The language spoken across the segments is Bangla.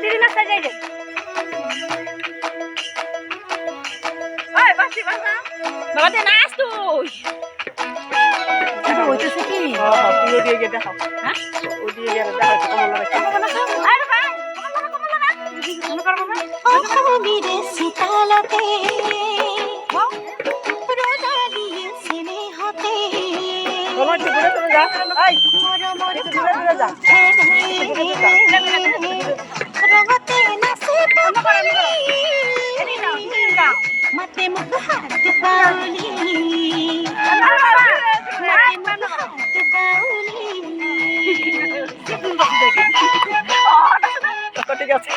দিদি না সাজাই দে ওই বাসি বাসা বাবা দে নাচ তুই হইতেছে কি তুই দিয়ে গিয়ে দেখাও হ্যাঁ ও দিয়ে গিয়ে দেখাও কমল লাগা আরে ভাই কমল লাগা মনে করব না ও বিরে শীতলতে রোজা দিয়ে সিনে হতে বলো একটু ঘুরে চলে যা এই একটু ঘুরে ঘুরে যা রঙতে নাচে পাগলি এনি নাও মাতে মুখ হাত পাউলি ঠিক আছে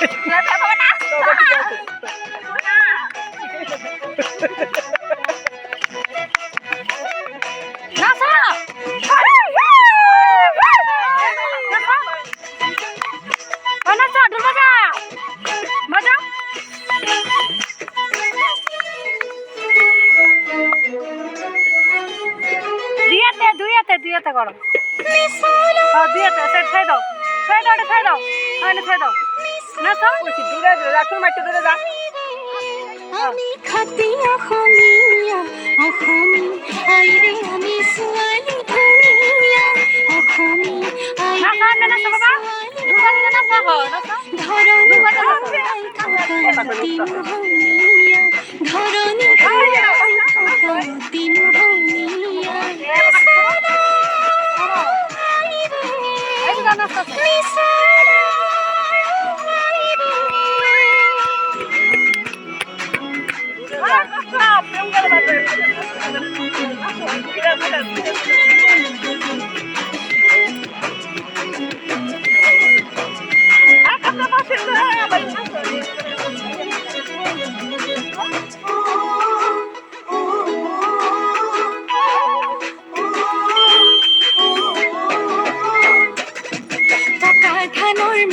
দুইয়াতে করো দুইয়াতে সেট খাই দাও হয় না খাই দাও না তো ওই দূরে রাখো মাইতে দূরে যা আমি খাতি আখনিয়া আখনি আইরে আমি সুয়ালি ধনিয়া আখনি আইরে না না না বাবা দুগানি না সাহো না ধরনি খাতি মুহনিয়া ধরনি খাতি মুহনিয়া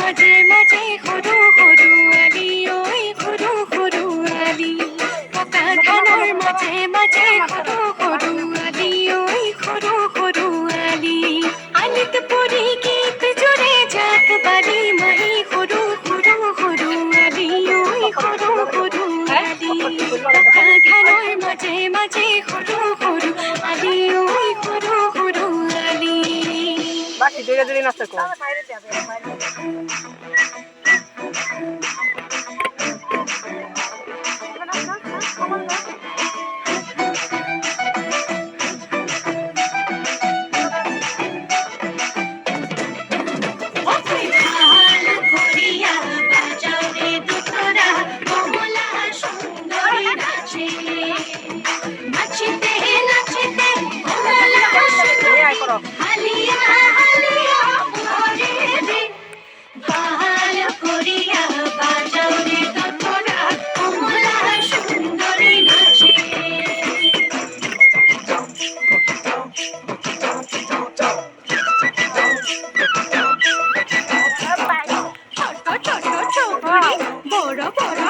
মাঝে মাঝে সরু সরু আলি ওই সরু সরু আলি পকা ধানৰ মাঝে মাঝে সরু সরু আলি ওই সরু সরু আলি আলিত পৰি গীত জোৰে জাক বালি মাহি সরু সরু সরু আলি ওই সরু সরু আলি পকা ধানৰ মাঝে মাঝে সরু সরু আলি ওই সরু সরু আলি বাকি দুইটা দুই নাচতে কো বড় বড়